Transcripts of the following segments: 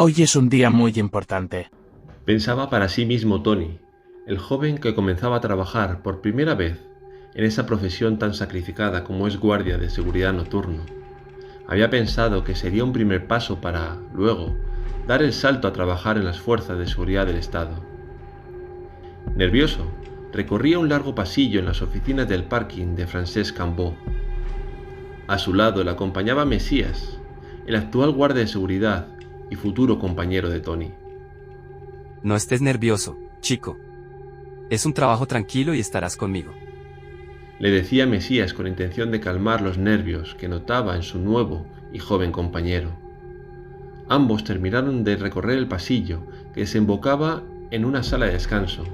Hoy es un día muy importante. Pensaba para sí mismo Tony, el joven que comenzaba a trabajar por primera vez en esa profesión tan sacrificada como es guardia de seguridad nocturno. Había pensado que sería un primer paso para, luego, dar el salto a trabajar en las fuerzas de seguridad del Estado. Nervioso, recorría un largo pasillo en las oficinas del parking de Francesc Cambó. A su lado le acompañaba Mesías, el actual guardia de seguridad y futuro compañero de Tony. No estés nervioso, chico. Es un trabajo tranquilo y estarás conmigo. Le decía Mesías con intención de calmar los nervios que notaba en su nuevo y joven compañero. Ambos terminaron de recorrer el pasillo que desembocaba en una sala de descanso,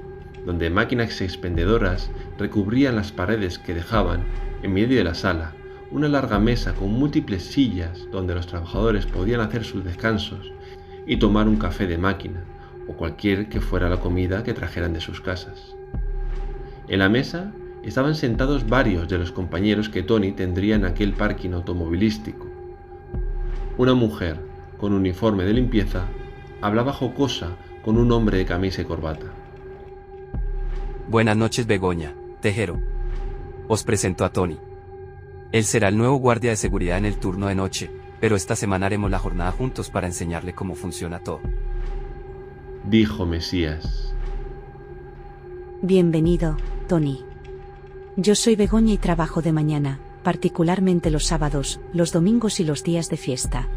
donde máquinas expendedoras recubrían las paredes que dejaban, en medio de la sala, una larga mesa con múltiples sillas donde los trabajadores podían hacer sus descansos y tomar un café de máquina o cualquier que fuera la comida que trajeran de sus casas. En la mesa estaban sentados varios de los compañeros que Tony tendría en aquel parking automovilístico. Una mujer, con uniforme de limpieza, hablaba jocosa con un hombre de camisa y corbata. Buenas noches, Begoña, Tejero. Os presento a Tony. Él será el nuevo guardia de seguridad en el turno de noche, pero esta semana haremos la jornada juntos para enseñarle cómo funciona todo. Dijo Mesías. Bienvenido, Tony. Yo soy Begoña y trabajo de mañana, particularmente los sábados, los domingos y los días de fiesta.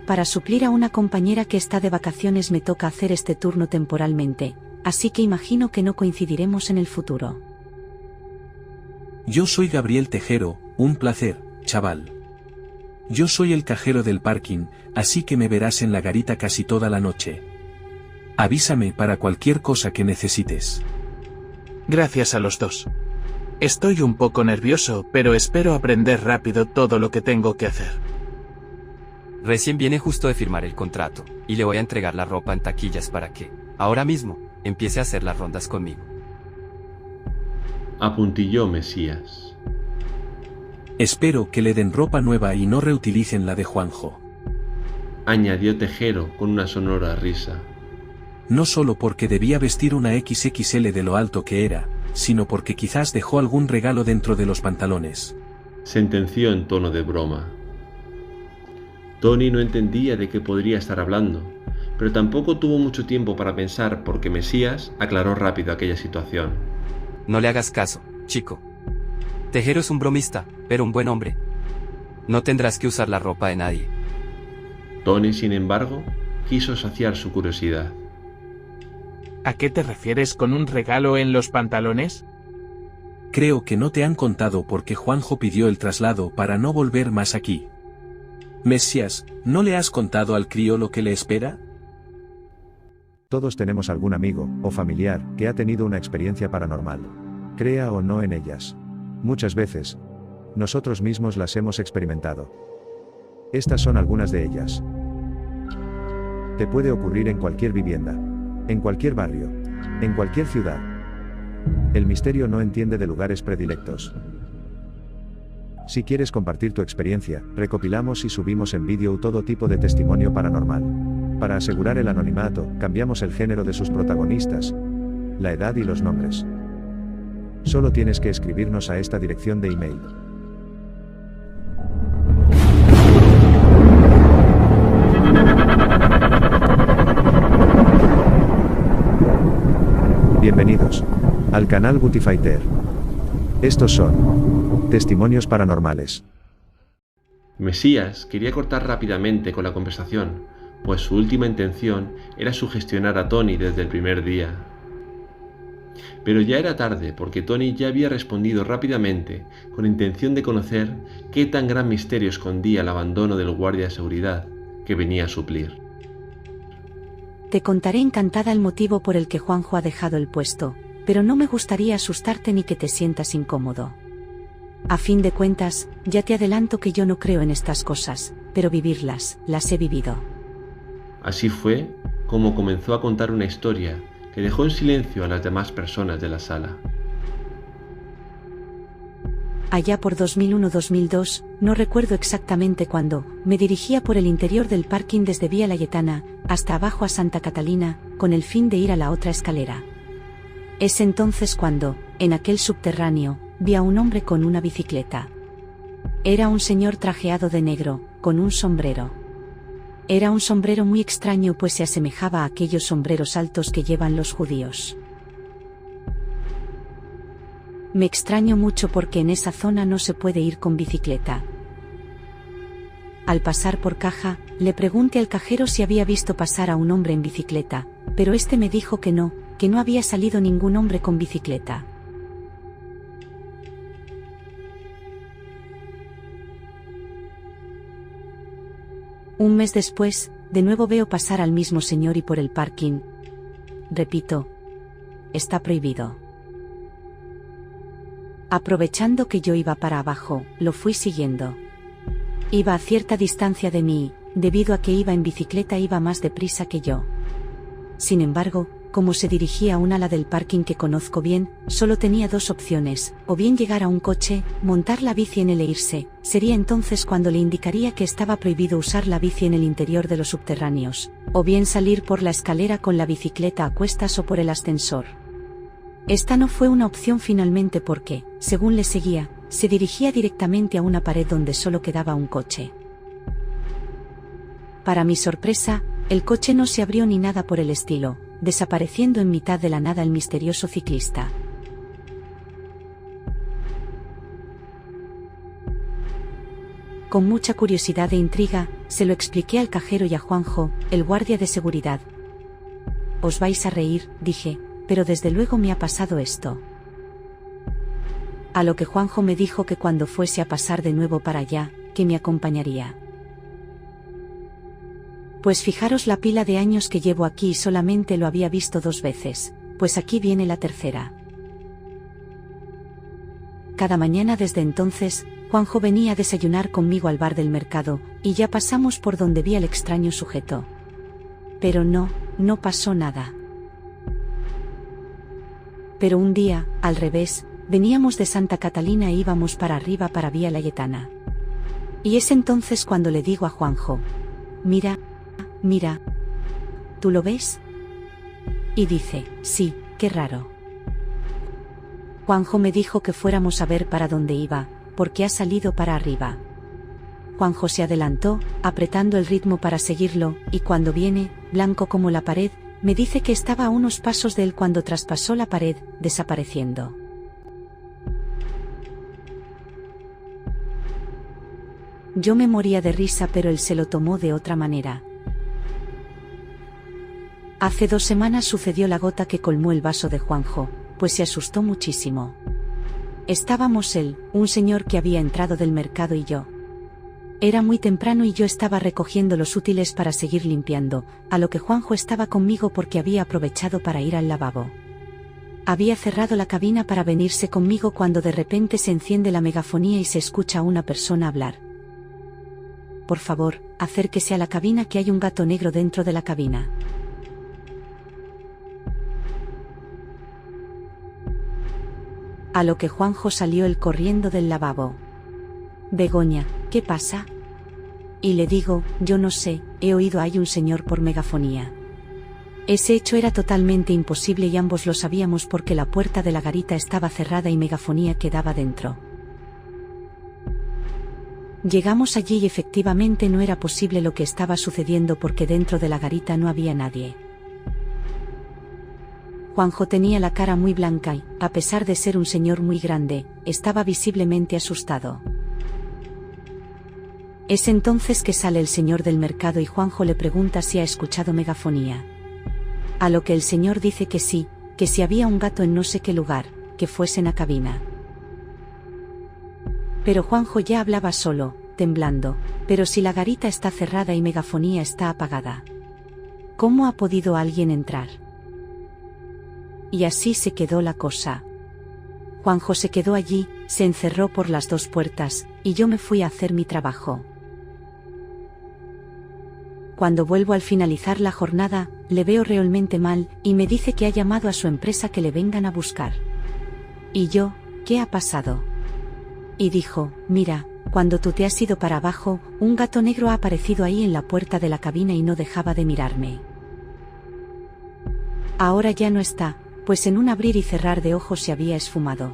Para suplir a una compañera que está de vacaciones me toca hacer este turno temporalmente, así que imagino que no coincidiremos en el futuro. Yo soy Gabriel Tejero, un placer, chaval. Yo soy el cajero del parking, así que me verás en la garita casi toda la noche. Avísame para cualquier cosa que necesites. Gracias a los dos. Estoy un poco nervioso, pero espero aprender rápido todo lo que tengo que hacer. Recién viene justo de firmar el contrato, y le voy a entregar la ropa en taquillas para que, ahora mismo, empiece a hacer las rondas conmigo. Apuntilló Mesías. Espero que le den ropa nueva y no reutilicen la de Juanjo. Añadió Tejero con una sonora risa. No solo porque debía vestir una XXL de lo alto que era, sino porque quizás dejó algún regalo dentro de los pantalones. Sentenció en tono de broma. Tony no entendía de qué podría estar hablando, pero tampoco tuvo mucho tiempo para pensar porque Mesías aclaró rápido aquella situación. No le hagas caso, chico. Tejero es un bromista, pero un buen hombre. No tendrás que usar la ropa de nadie. Tony, sin embargo, quiso saciar su curiosidad. ¿A qué te refieres con un regalo en los pantalones? Creo que no te han contado por qué Juanjo pidió el traslado para no volver más aquí. Mesías, ¿no le has contado al crío lo que le espera? Todos tenemos algún amigo o familiar que ha tenido una experiencia paranormal. Crea o no en ellas. Muchas veces, nosotros mismos las hemos experimentado. Estas son algunas de ellas. Te puede ocurrir en cualquier vivienda, en cualquier barrio, en cualquier ciudad. El misterio no entiende de lugares predilectos. Si quieres compartir tu experiencia, recopilamos y subimos en vídeo todo tipo de testimonio paranormal. Para asegurar el anonimato, cambiamos el género de sus protagonistas, la edad y los nombres. Solo tienes que escribirnos a esta dirección de email. Bienvenidos al canal Butifighter. Estos son testimonios paranormales. Mesías quería cortar rápidamente con la conversación, pues su última intención era sugestionar a Tony desde el primer día. Pero ya era tarde porque Tony ya había respondido rápidamente con intención de conocer qué tan gran misterio escondía el abandono del guardia de seguridad que venía a suplir. Te contaré encantada el motivo por el que Juanjo ha dejado el puesto, pero no me gustaría asustarte ni que te sientas incómodo. A fin de cuentas, ya te adelanto que yo no creo en estas cosas, pero vivirlas, las he vivido. Así fue como comenzó a contar una historia que dejó en silencio a las demás personas de la sala. allá por 2001-2002, no recuerdo exactamente cuándo, me dirigía por el interior del parking desde Vía Layetana, hasta abajo a Santa Catalina, con el fin de ir a la otra escalera. Es entonces cuando, en aquel subterráneo, vi a un hombre con una bicicleta. Era un señor trajeado de negro, con un sombrero. Era un sombrero muy extraño pues se asemejaba a aquellos sombreros altos que llevan los judíos. Me extraño mucho porque en esa zona no se puede ir con bicicleta. Al pasar por caja, le pregunté al cajero si había visto pasar a un hombre en bicicleta, pero este me dijo que no había salido ningún hombre con bicicleta. Un mes después, de nuevo veo pasar al mismo señor y por el parking. Repito, está prohibido. Aprovechando que yo iba para abajo, lo fui siguiendo. Iba a cierta distancia de mí, debido a que iba en bicicleta iba más deprisa que yo. Sin embargo, como se dirigía a un ala del parking que conozco bien, solo tenía dos opciones, o bien llegar a un coche, montar la bici en él e irse, sería entonces cuando le indicaría que estaba prohibido usar la bici en el interior de los subterráneos, o bien salir por la escalera con la bicicleta a cuestas o por el ascensor. Esta no fue una opción finalmente porque, según le seguía, se dirigía directamente a una pared donde solo quedaba un coche. Para mi sorpresa, el coche no se abrió ni nada por el estilo, desapareciendo en mitad de la nada el misterioso ciclista. Con mucha curiosidad e intriga, se lo expliqué al cajero y a Juanjo, el guardia de seguridad. Os vais a reír, dije, pero desde luego me ha pasado esto. A lo que Juanjo me dijo que cuando fuese a pasar de nuevo para allá, que me acompañaría. Pues fijaros la pila de años que llevo aquí y solamente lo había visto 2 veces, pues aquí viene la tercera. Cada mañana desde entonces, Juanjo venía a desayunar conmigo al bar del mercado, y ya pasamos por donde vi al extraño sujeto. Pero no pasó nada. Pero un día, al revés, veníamos de Santa Catalina e íbamos para arriba para Vía Layetana. Y es entonces cuando le digo a Juanjo, mira, ¿tú lo ves? Y dice, sí, qué raro. Juanjo me dijo que fuéramos a ver para dónde iba, porque ha salido para arriba. Juanjo se adelantó, apretando el ritmo para seguirlo, y cuando viene, blanco como la pared, me dice que estaba a unos pasos de él cuando traspasó la pared, desapareciendo. Yo me moría de risa pero él se lo tomó de otra manera. Hace 2 semanas sucedió la gota que colmó el vaso de Juanjo, pues se asustó muchísimo. Estábamos él, un señor que había entrado del mercado y yo. Era muy temprano y yo estaba recogiendo los útiles para seguir limpiando, a lo que Juanjo estaba conmigo porque había aprovechado para ir al lavabo. Había cerrado la cabina para venirse conmigo cuando de repente se enciende la megafonía y se escucha a una persona hablar. Por favor, acérquese a la cabina que hay un gato negro dentro de la cabina. A lo que Juanjo salió él corriendo del lavabo. Begoña, ¿qué pasa? Y le digo, yo no sé, he oído hay un señor por megafonía. Ese hecho era totalmente imposible y ambos lo sabíamos porque la puerta de la garita estaba cerrada y megafonía quedaba dentro. Llegamos allí y efectivamente no era posible lo que estaba sucediendo porque dentro de la garita no había nadie. Juanjo tenía la cara muy blanca y, a pesar de ser un señor muy grande, estaba visiblemente asustado. Es entonces que sale el señor del mercado y Juanjo le pregunta si ha escuchado megafonía. A lo que el señor dice que sí, que si había un gato en no sé qué lugar, que fuesen a cabina. Pero Juanjo ya hablaba solo, temblando, pero si la garita está cerrada y megafonía está apagada. ¿Cómo ha podido alguien entrar? Y así se quedó la cosa. Juanjo se quedó allí, se encerró por las 2 puertas, y yo me fui a hacer mi trabajo. Cuando vuelvo al finalizar la jornada, le veo realmente mal, y me dice que ha llamado a su empresa que le vengan a buscar. Y yo, ¿qué ha pasado? Y dijo, mira, cuando tú te has ido para abajo, un gato negro ha aparecido ahí en la puerta de la cabina y no dejaba de mirarme. Ahora ya no está, pues en un abrir y cerrar de ojos se había esfumado.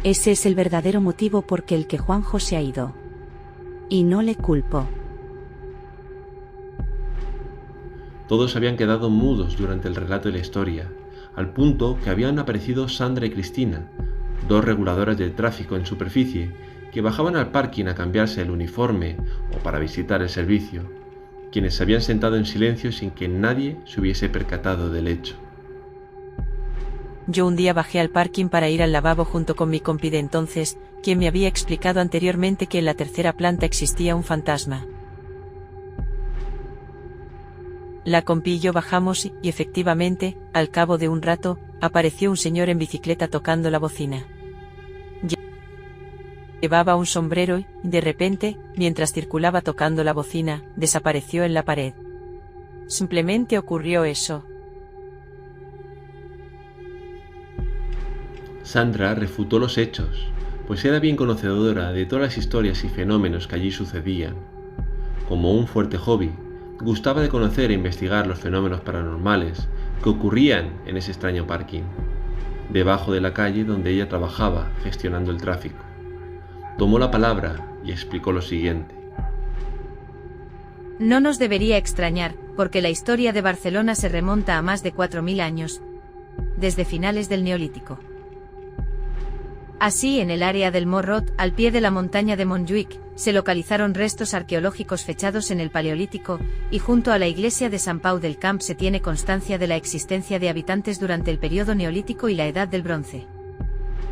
Ese es el verdadero motivo por el que Juanjo se ha ido. Y no le culpo. Todos habían quedado mudos durante el relato de la historia, al punto que habían aparecido Sandra y Cristina, dos reguladoras del tráfico en superficie, que bajaban al parking a cambiarse el uniforme o para visitar el servicio, quienes se habían sentado en silencio sin que nadie se hubiese percatado del hecho. Yo un día bajé al parking para ir al lavabo junto con mi compi de entonces, quien me había explicado anteriormente que en la tercera planta existía un fantasma. La compi y yo bajamos y efectivamente, al cabo de un rato, apareció un señor en bicicleta tocando la bocina. Llevaba un sombrero y, de repente, mientras circulaba tocando la bocina, desapareció en la pared. Simplemente ocurrió eso. Sandra refutó los hechos, pues era bien conocedora de todas las historias y fenómenos que allí sucedían. Como un fuerte hobby, gustaba de conocer e investigar los fenómenos paranormales que ocurrían en ese extraño parking, debajo de la calle donde ella trabajaba gestionando el tráfico. Tomó la palabra y explicó lo siguiente. No nos debería extrañar, porque la historia de Barcelona se remonta a más de 4000 años, desde finales del Neolítico. Así, en el área del Morrot, al pie de la montaña de Montjuïc, se localizaron restos arqueológicos fechados en el Paleolítico, y junto a la iglesia de Sant Pau del Camp se tiene constancia de la existencia de habitantes durante el periodo Neolítico y la Edad del Bronce.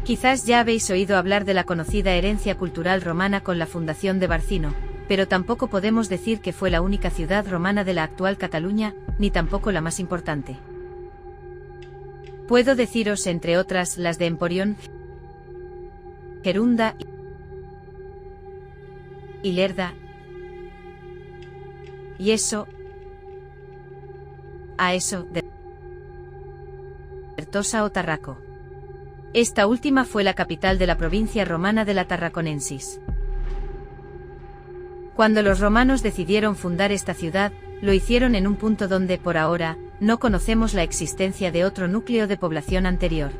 Quizás ya habéis oído hablar de la conocida herencia cultural romana con la fundación de Barcino, pero tampoco podemos decir que fue la única ciudad romana de la actual Cataluña, ni tampoco la más importante. Puedo deciros, entre otras, las de Emporión, Gerunda y Lerda, y eso, de Tortosa o Tarraco. Esta última fue la capital de la provincia romana de la Tarraconensis. Cuando los romanos decidieron fundar esta ciudad, lo hicieron en un punto donde, por ahora, no conocemos la existencia de otro núcleo de población anterior.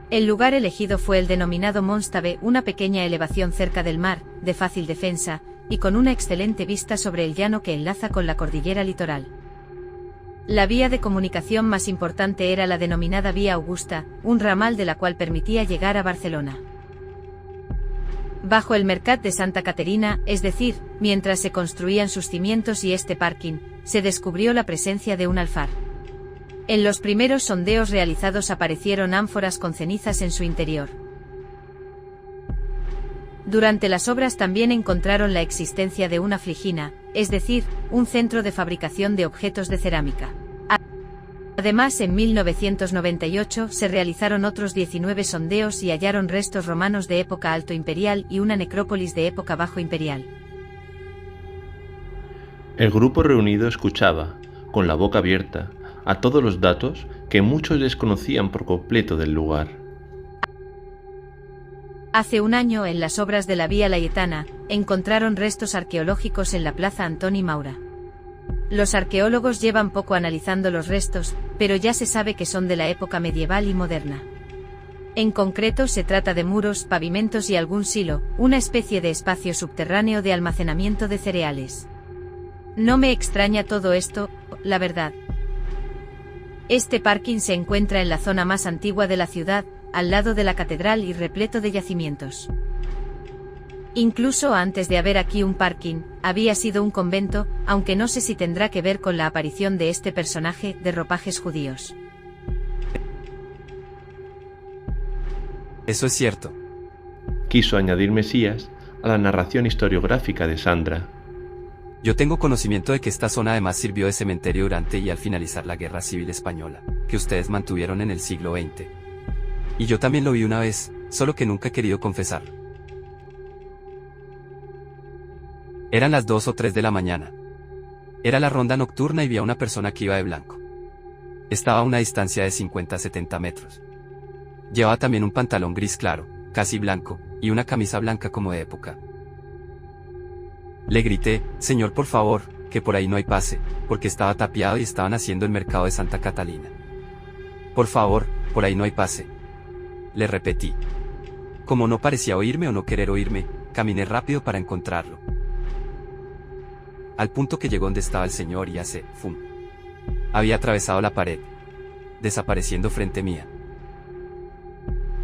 El lugar elegido fue el denominado Monstave, una pequeña elevación cerca del mar, de fácil defensa, y con una excelente vista sobre el llano que enlaza con la cordillera litoral. La vía de comunicación más importante era la denominada Vía Augusta, un ramal de la cual permitía llegar a Barcelona. Bajo el Mercat de Santa Caterina, es decir, mientras se construían sus cimientos y este parking, se descubrió la presencia de un alfar. En los primeros sondeos realizados aparecieron ánforas con cenizas en su interior. Durante las obras también encontraron la existencia de una fligina, es decir, un centro de fabricación de objetos de cerámica. Además, en 1998 se realizaron otros 19 sondeos y hallaron restos romanos de época alto imperial y una necrópolis de época bajo imperial. El grupo reunido escuchaba, con la boca abierta, a todos los datos que muchos desconocían por completo del lugar. Hace un año, en las obras de la Vía Layetana, encontraron restos arqueológicos en la Plaza Antoni Maura. Los arqueólogos llevan poco analizando los restos, pero ya se sabe que son de la época medieval y moderna. En concreto se trata de muros, pavimentos y algún silo, una especie de espacio subterráneo de almacenamiento de cereales. No me extraña todo esto, la verdad. Este parking se encuentra en la zona más antigua de la ciudad, al lado de la catedral y repleto de yacimientos. Incluso antes de haber aquí un parking, había sido un convento, aunque no sé si tendrá que ver con la aparición de este personaje de ropajes judíos. Eso es cierto. Quiso añadir Mesías a la narración historiográfica de Sandra. Yo tengo conocimiento de que esta zona además sirvió de cementerio durante y al finalizar la Guerra Civil Española, que ustedes mantuvieron en el siglo XX. Y yo también lo vi una vez, solo que nunca he querido confesarlo. Eran las 2 o 3 de la mañana. Era la ronda nocturna y vi a una persona que iba de blanco. Estaba a una distancia de 50 a 70 metros. Llevaba también un pantalón gris claro, casi blanco, y una camisa blanca como de época. Le grité, señor, por favor, que por ahí no hay pase, porque estaba tapiado y estaban haciendo el mercado de Santa Catalina. Por favor, por ahí no hay pase. Le repetí. Como no parecía oírme o no querer oírme, caminé rápido para encontrarlo. Al punto que llegó donde estaba el señor y hace, ¡fum! Había atravesado la pared, desapareciendo frente mía.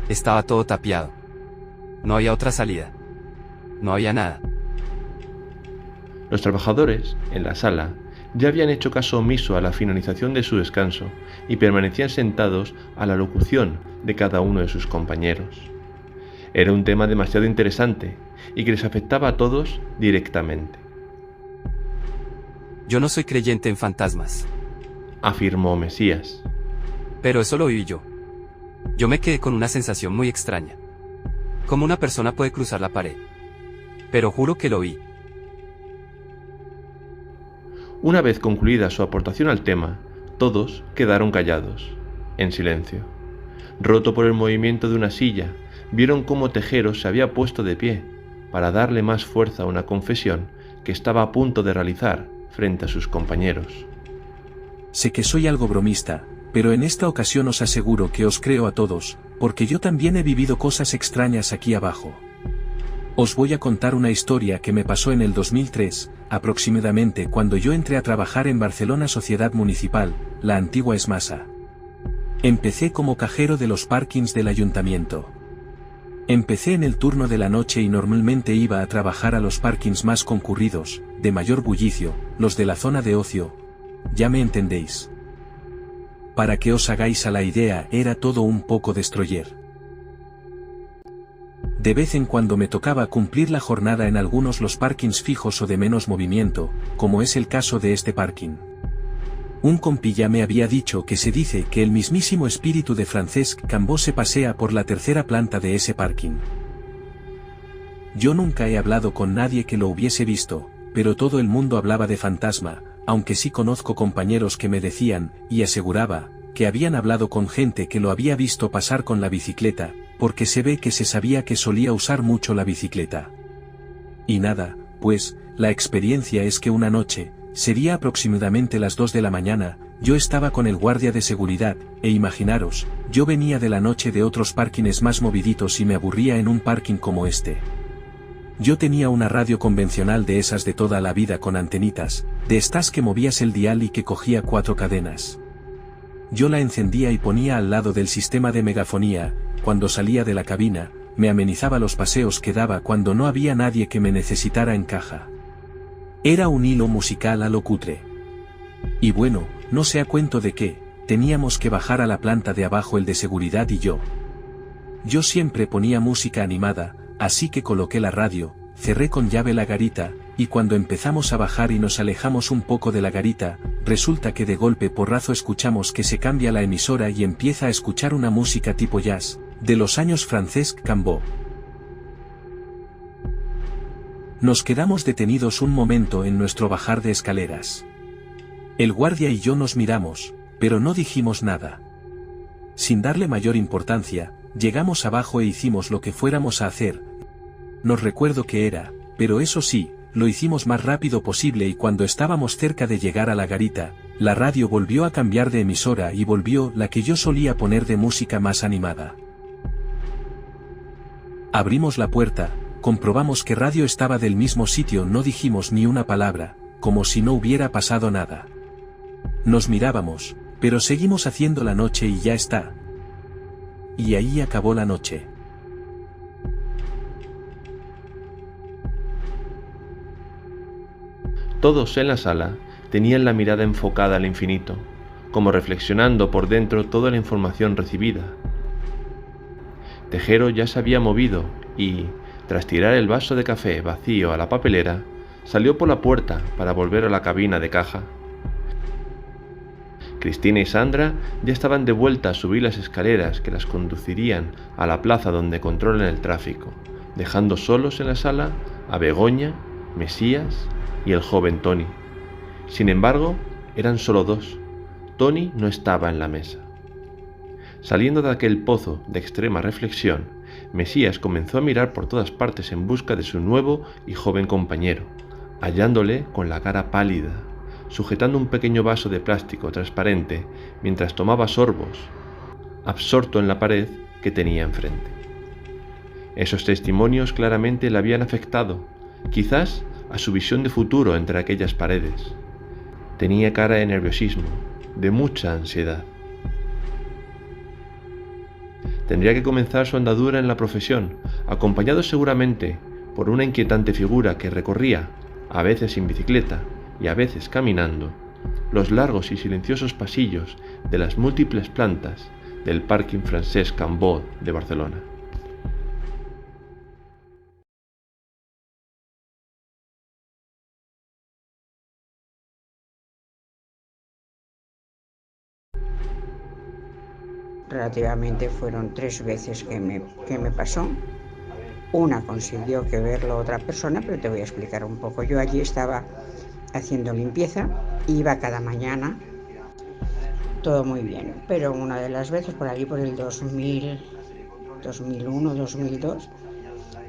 Estaba todo tapiado. No había otra salida. No había nada. Los trabajadores, en la sala, ya habían hecho caso omiso a la finalización de su descanso y permanecían sentados a la locución de cada uno de sus compañeros. Era un tema demasiado interesante y que les afectaba a todos directamente. Yo no soy creyente en fantasmas, afirmó Mesías. pero eso lo viví yo. Yo me quedé con una sensación muy extraña. ¿Cómo una persona puede cruzar la pared? Pero juro que lo vi. Una vez concluida su aportación al tema, todos quedaron callados, en silencio. Roto por el movimiento de una silla, vieron cómo Tejero se había puesto de pie para darle más fuerza a una confesión que estaba a punto de realizar frente a sus compañeros. Sé que soy algo bromista, pero en esta ocasión os aseguro que os creo a todos, porque yo también he vivido cosas extrañas aquí abajo. Os voy a contar una historia que me pasó en el 2003, aproximadamente cuando yo entré a trabajar en Barcelona Sociedad Municipal, la antigua Esmasa. Empecé como cajero de los parkings del ayuntamiento. Empecé en el turno de la noche y normalmente iba a trabajar a los parkings más concurridos, de mayor bullicio, los de la zona de ocio. Ya me entendéis. Para que os hagáis a la idea, era todo un poco destroyer. De vez en cuando me tocaba cumplir la jornada en algunos los parkings fijos o de menos movimiento, como es el caso de este parking. Un compilla me había dicho que se dice que el mismísimo espíritu de Francesc Cambó se pasea por la tercera planta de ese parking. Yo nunca he hablado con nadie que lo hubiese visto, pero todo el mundo hablaba de fantasma, aunque sí conozco compañeros que me decían, y aseguraba, que habían hablado con gente que lo había visto pasar con la bicicleta, porque se ve que se sabía que solía usar mucho la bicicleta. Y nada, pues, la experiencia es que una noche, sería aproximadamente las 2 de la mañana, yo estaba con el guardia de seguridad, e imaginaros, yo venía de la noche de otros parkings más moviditos y me aburría en un parking como este. Yo tenía una radio convencional de esas de toda la vida con antenitas, de estas que movías el dial y que cogía 4 cadenas. Yo la encendía y ponía al lado del sistema de megafonía. Cuando salía de la cabina, me amenizaba los paseos que daba cuando no había nadie que me necesitara en caja. Era un hilo musical a lo cutre. Y bueno, no sé a cuento de qué, teníamos que bajar a la planta de abajo el de seguridad y yo. Yo siempre ponía música animada, así que coloqué la radio, cerré con llave la garita, y cuando empezamos a bajar y nos alejamos un poco de la garita, resulta que de golpe porrazo escuchamos que se cambia la emisora y empieza a escuchar una música tipo jazz, de los años Francesc Cambó. Nos quedamos detenidos un momento en nuestro bajar de escaleras. El guardia y yo nos miramos, pero no dijimos nada. Sin darle mayor importancia, llegamos abajo e hicimos lo que fuéramos a hacer. No recuerdo qué era, pero eso sí, lo hicimos más rápido posible y cuando estábamos cerca de llegar a la garita, la radio volvió a cambiar de emisora y volvió la que yo solía poner de música más animada. Abrimos la puerta, comprobamos que radio estaba del mismo sitio, no dijimos ni una palabra, como si no hubiera pasado nada. Nos mirábamos, pero seguimos haciendo la noche y ya está. Y ahí acabó la noche. Todos en la sala tenían la mirada enfocada al infinito, como reflexionando por dentro toda la información recibida. Tejero ya se había movido y, tras tirar el vaso de café vacío a la papelera, salió por la puerta para volver a la cabina de caja. Cristina y Sandra ya estaban de vuelta a subir las escaleras que las conducirían a la plaza donde controlan el tráfico, dejando solos en la sala a Begoña, Mesías y el joven Tony. Sin embargo, eran solo 2. Tony no estaba en la mesa. Saliendo de aquel pozo de extrema reflexión, Mesías comenzó a mirar por todas partes en busca de su nuevo y joven compañero, hallándole con la cara pálida, sujetando un pequeño vaso de plástico transparente mientras tomaba sorbos, absorto en la pared que tenía enfrente. Esos testimonios claramente le habían afectado, quizás a su visión de futuro entre aquellas paredes. Tenía cara de nerviosismo, de mucha ansiedad. Tendría que comenzar su andadura en la profesión, acompañado seguramente por una inquietante figura que recorría, a veces en bicicleta y a veces caminando, los largos y silenciosos pasillos de las múltiples plantas del Parking Francesc Cambó de Barcelona. Relativamente fueron 3 veces que me pasó. Una consiguió que verlo otra persona, pero te voy a explicar un poco. Yo allí estaba haciendo limpieza, iba cada mañana, todo muy bien, pero una de las veces, por allí por el 2000, 2001, 2002,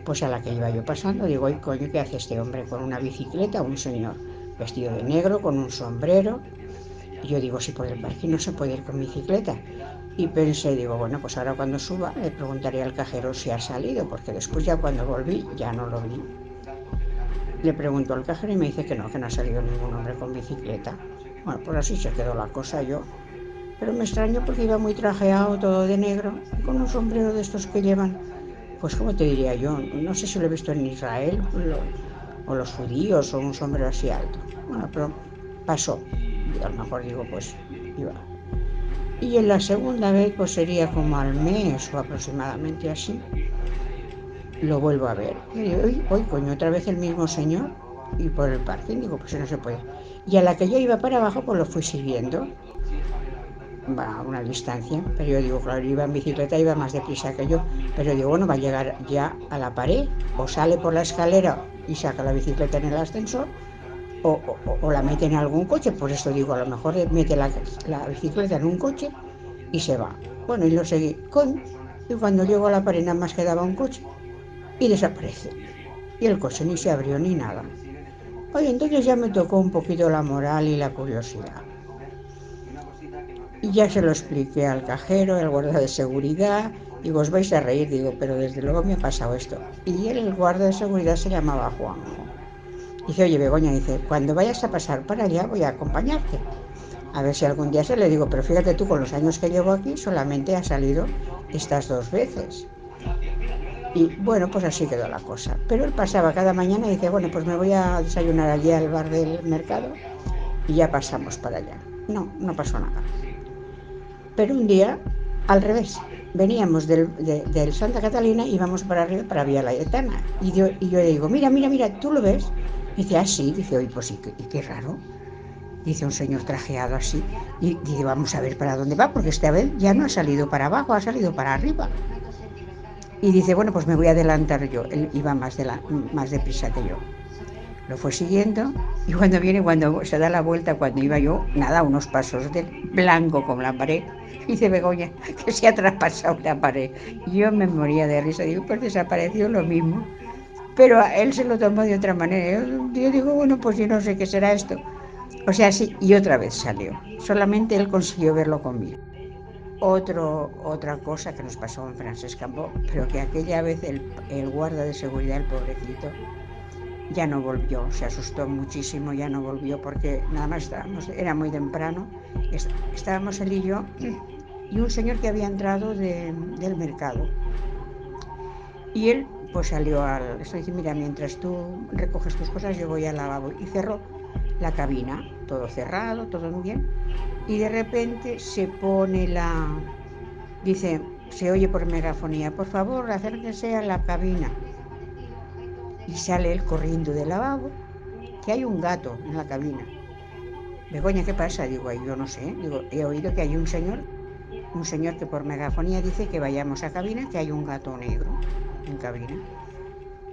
pues a la que iba yo pasando, digo, ¡ay coño, qué hace este hombre con una bicicleta! Un señor vestido de negro, con un sombrero. Y yo digo, si por el parque no se puede ir con bicicleta. Y pensé, digo, bueno, pues ahora cuando suba le preguntaré al cajero si ha salido, porque después ya cuando volví ya no lo vi. Le pregunto al cajero y me dice que no ha salido ningún hombre con bicicleta. Bueno, pues así se quedó la cosa yo. Pero me extraño porque iba muy trajeado, todo de negro, con un sombrero de estos que llevan, pues como te diría yo, no sé si lo he visto en Israel o los judíos o un sombrero así alto. Bueno, pero pasó. Y a lo mejor digo, pues iba. Y en la segunda vez, pues sería como al mes o aproximadamente así, lo vuelvo a ver. Y digo, hoy coño, otra vez el mismo señor, y por el parking, digo, pues no se puede. Y a la que yo iba para abajo, pues lo fui siguiendo, va a una distancia, pero yo digo, claro, iba en bicicleta, iba más deprisa que yo, pero digo, bueno, va a llegar ya a la pared, o sale por la escalera y saca la bicicleta en el ascensor, o la mete en algún coche. Por eso digo, a lo mejor mete la bicicleta en un coche y se va. Bueno, y lo seguí, y cuando llego a la pared nada más quedaba un coche y desaparece. Y el coche ni se abrió ni nada. Oye, entonces ya me tocó un poquito la moral y la curiosidad. Y ya se lo expliqué al cajero, al guarda de seguridad, y os vais a reír, digo, pero desde luego me ha pasado esto. Y el guarda de seguridad se llamaba Juanjo. Dice, oye, Begoña, dice, cuando vayas a pasar para allá voy a acompañarte. A ver si algún día se le digo, pero fíjate tú, con los años que llevo aquí solamente ha salido estas 2 veces. Y bueno, pues así quedó la cosa. Pero él pasaba cada mañana y dice, bueno, pues me voy a desayunar allí al bar del mercado y ya pasamos para allá. No pasó nada. Pero un día, al revés, veníamos del Santa Catalina y íbamos para arriba, para Vía Laietana. Y yo le digo, mira, ¿tú lo ves? Dice, ah, sí. Dice, oye, pues sí, y qué raro. Dice, un señor trajeado así. Y dice, vamos a ver para dónde va, porque esta vez ya no ha salido para abajo, ha salido para arriba. Y dice, bueno, pues me voy a adelantar yo. Él iba más deprisa que yo. Lo fue siguiendo y cuando se da la vuelta, cuando iba yo, nada, unos pasos de blanco con la pared. Dice Begoña, que se ha traspasado la pared. Y yo me moría de risa, digo, pues desapareció lo mismo. Pero a él se lo tomó de otra manera. Yo digo, bueno, pues yo no sé qué será esto. O sea, sí, y otra vez salió. Solamente él consiguió verlo conmigo. Otra cosa que nos pasó en Francesc Cambó, pero que aquella vez el guarda de seguridad, el pobrecito, ya no volvió, se asustó muchísimo, ya no volvió porque nada más era muy temprano, estábamos él y yo y un señor que había entrado del mercado. Y él pues salió esto dice, mira, mientras tú recoges tus cosas yo voy al lavabo, y cerró la cabina, todo cerrado, todo muy bien, y de repente se pone dice, se oye por megafonía, por favor, acérquese a la cabina. Y sale él corriendo del lavabo, que hay un gato en la cabina. Begoña, ¿qué pasa? Digo, ay, yo no sé. Digo, he oído que hay un señor que por megafonía dice que vayamos a cabina, que hay un gato negro en cabina.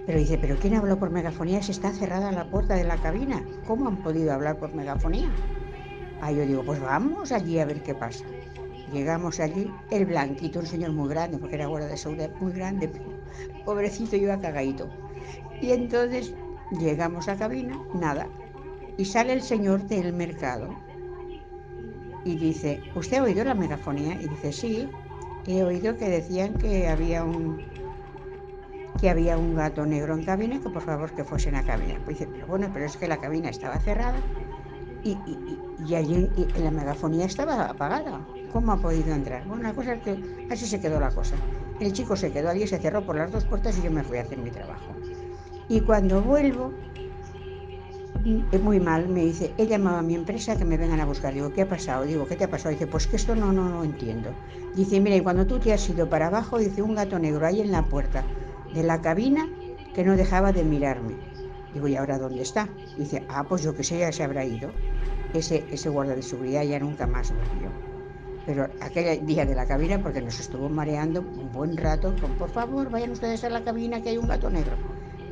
Pero dice, ¿pero quién habló por megafonía si está cerrada la puerta de la cabina? ¿Cómo han podido hablar por megafonía? Yo digo, pues vamos allí a ver qué pasa. Llegamos allí, el blanquito, un señor muy grande, porque era guardia de seguridad, muy grande, pobrecito, iba cagadito. Y entonces llegamos a cabina, nada, y sale el señor del mercado y dice, ¿usted ha oído la megafonía? Y dice, sí, he oído que decían que había un gato negro en cabina, que por favor que fuesen a cabina. Pues dice, pero bueno, pero es que la cabina estaba cerrada y allí la megafonía estaba apagada. ¿Cómo ha podido entrar? Bueno, la cosa es que así se quedó la cosa. El chico se quedó allí, se cerró por las dos puertas y yo me fui a hacer mi trabajo. Y cuando vuelvo, muy mal, me dice, he llamado a mi empresa que me vengan a buscar. Digo, ¿qué ha pasado? Digo, ¿qué te ha pasado? Dice, pues que esto no entiendo. Dice, mira, y cuando tú te has ido para abajo, dice, un gato negro ahí en la puerta de la cabina que no dejaba de mirarme. Digo, ¿y ahora dónde está? Dice, pues yo que sé, ya se habrá ido. Ese guardia de seguridad ya nunca más volvió. Pero aquel día de la cabina, porque nos estuvo mareando un buen rato, con por favor, vayan ustedes a la cabina que hay un gato negro.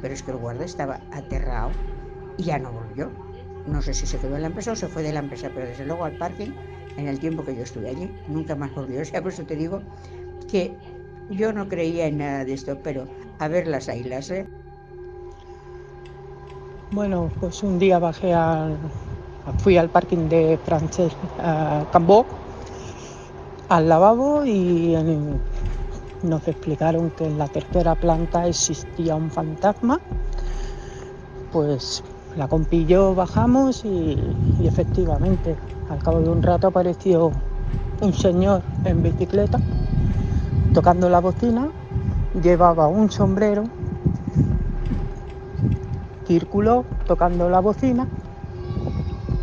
Pero es que el guardia estaba aterrado y ya no volvió. No sé si se quedó en la empresa o se fue de la empresa, pero desde luego al parking, en el tiempo que yo estuve allí, nunca más volvió. O sea, por eso te digo que yo no creía en nada de esto, pero a ver las ailas, ¿eh? Bueno, pues un día fui al parking de Francesc Cambó, al lavabo, y nos explicaron que en la tercera planta existía un fantasma. Pues la compi y yo bajamos y efectivamente, al cabo de un rato apareció un señor en bicicleta tocando la bocina, llevaba un sombrero, circuló tocando la bocina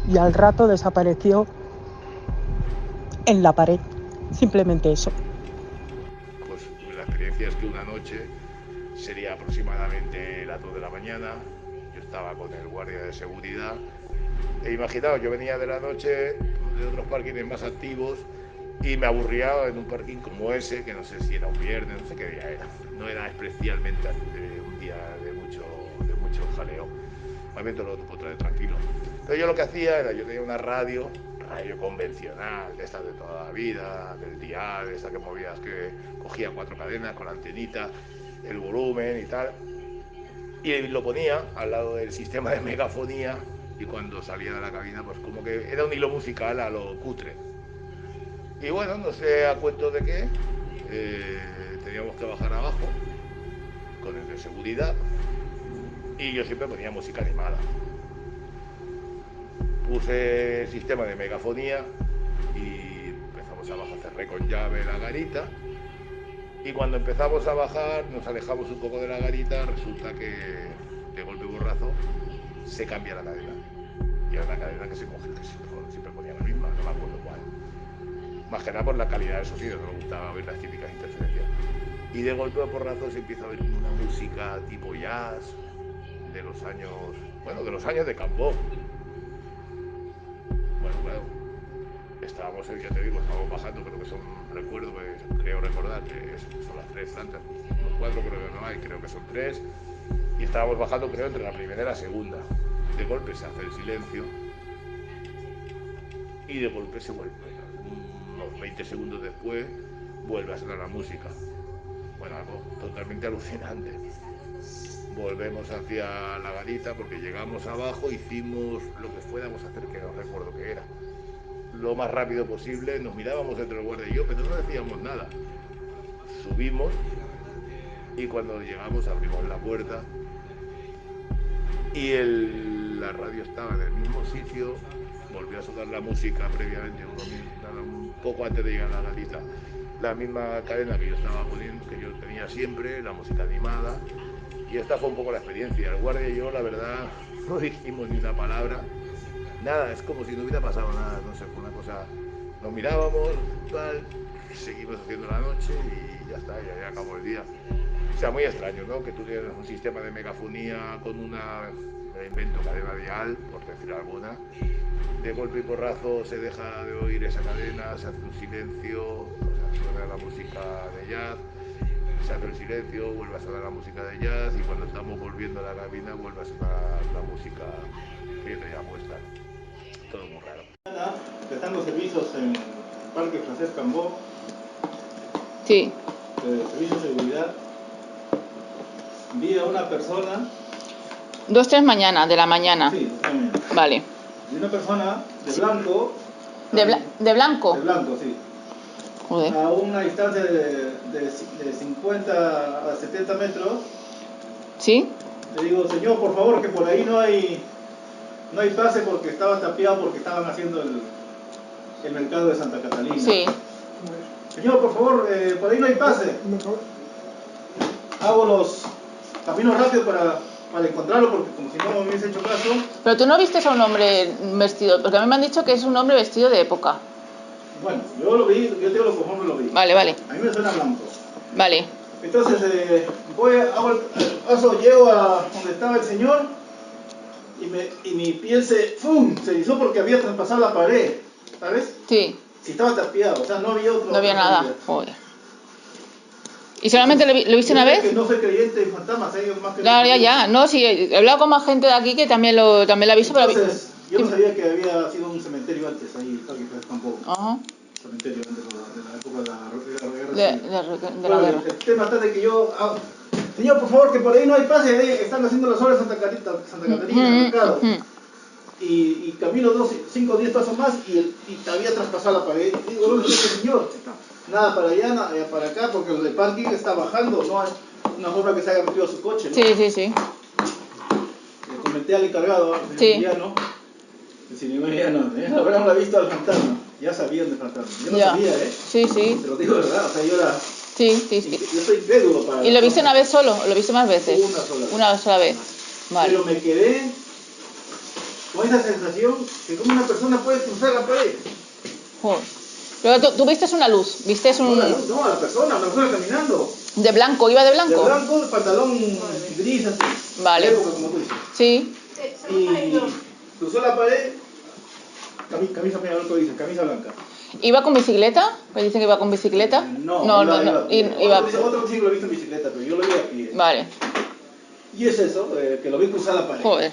y al rato desapareció en la pared. Simplemente eso. Pues la experiencia es que una noche, sería aproximadamente las 2 de la mañana, yo estaba con el guardia de seguridad e imaginaos, yo venía de la noche de otros parkings más activos y me aburría en un parking como ese, que no sé si era un viernes, no sé qué día era, no era especialmente un día de mucho jaleo, más bien todo lo puedo traer tranquilo. Entonces yo lo que hacía era, yo tenía una radio convencional, de estas de toda la vida, del dial, esta que movías, que cogía 4 cadenas con la antenita, el volumen y tal, y lo ponía al lado del sistema de megafonía, y cuando salía de la cabina, pues como que era un hilo musical a lo cutre. Y bueno, no sé a cuento de qué, teníamos que bajar abajo con el de seguridad, y yo siempre ponía música animada. Puse el sistema de megafonía y empezamos a bajar, cerré con llave la garita, y cuando empezamos a bajar, nos alejamos un poco de la garita, resulta que de golpe y borrazo se cambia la cadena. Y era una cadena que se coge, que siempre ponía la misma, no me acuerdo cuál. Más que nada por la calidad del sonido, no me gustaba oír las típicas interferencias. Y de golpe y porrazo se empieza a oír una música tipo jazz de los años de Cambó. Bueno, claro, estábamos bajando, creo recordar que son las 3 plantas, los 4 creo que no hay, creo que son 3, y estábamos bajando creo entre la primera y la segunda. De golpe se hace el silencio y de golpe se vuelve, unos 20 segundos después vuelve a sonar la música. Bueno, algo totalmente alucinante. Volvemos hacia la garita porque llegamos abajo, hicimos lo que fuéramos a hacer, que no recuerdo qué era, lo más rápido posible, nos mirábamos entre el guardia y yo, pero no decíamos nada. Subimos y cuando llegamos abrimos la puerta y la radio estaba en el mismo sitio, volvió a sonar la música previamente, un poco antes de llegar a la garita, la misma cadena que yo estaba poniendo, que yo tenía siempre, la música animada. Y esta fue un poco la experiencia. El guardia y yo, la verdad, no dijimos ni una palabra. Nada, es como si no hubiera pasado nada. No sé, fue una cosa... Nos mirábamos, tal, seguimos haciendo la noche y ya está, ya acabó el día. O sea, muy extraño, ¿no? Que tú tienes un sistema de megafonía con una, me invento, cadena dial, por decir alguna. De golpe y porrazo se deja de oír esa cadena, se hace un silencio, o sea, suena la música de jazz. Se hace el silencio, vuelve a sonar la música de jazz y cuando estamos volviendo a la cabina vuelve a sonar la música que teníamos puesta. Todo muy raro. Empezando servicios en Parque Francés Cambó, Sí. Servicio de Seguridad. Vi a una persona. 2-3 mañana, de la mañana. Sí, de la mañana. Vale. Vi una persona de blanco. ¿De blanco? De blanco, sí. Joder. A una distancia de 50 a 70 metros. ¿Sí? Le digo, señor, por favor, que por ahí no hay pase porque estaba tapiado porque estaban haciendo el mercado de Santa Catalina. Sí. Señor, por favor, por ahí no hay pase. Hago los caminos rápidos para encontrarlo porque como si no me hubiese hecho caso. Pero tú no vistes a un hombre vestido, porque a mí me han dicho que es un hombre vestido de época. Bueno, yo lo vi, yo digo lo conforme lo vi. Vale, vale. A mí me suena blanco. Vale. Entonces, hago el paso, llego a donde estaba el señor y mi piel se erizó porque había traspasado la pared, ¿sabes? Sí. Si estaba tapiado, o sea, no había otro. No había nada. Joder. ¿Y solamente lo viste una vez? Que no soy creyente en fantasmas, ellos más que. Claro, ya. No, sí, he hablado con más gente de aquí que también lo ha visto. Entonces, yo no sabía que había sido un cementerio antes, ahí tampoco. Ajá. Cementerio antes de la época de la guerra. De la guerra. El tema está de que yo. Señor, por favor, que por ahí no hay pase, ahí están haciendo las obras de Santa Catarina, en el mercado. Y camino 5 o 10 pasos más y había traspasado la pared. Y digo, no, señor, nada para allá, nada para acá, porque el parking está bajando, no hay una forma que se haya metido a su coche, ¿no? Sí. Le comenté al encargado, al señor Emiliano, habrán visto al fantasma, ya sabían del fantasma. Yo no sabía, Sí. Te lo digo de verdad, o sea, yo era. Sí. Yo soy incrédulo para. ¿Y lo viste una vez solo o lo viste más veces? Una sola vez. Vale. Pero me quedé con esa sensación que como una persona puede cruzar la pared. Joder. Pero tú viste una luz, viste un... No, a la persona caminando. ¿De blanco? ¿Iba de blanco? De blanco, pantalón gris así. Vale. De época, como tú dices. Sí. Y cruzó la pared, camisa blanca. ¿Iba con bicicleta? ¿Me dicen que iba con bicicleta? No. Iba... Otro sí lo he visto en bicicleta, pero yo lo vi a pie. Vale. Y es eso, que lo vi cruzar la pared. Joder.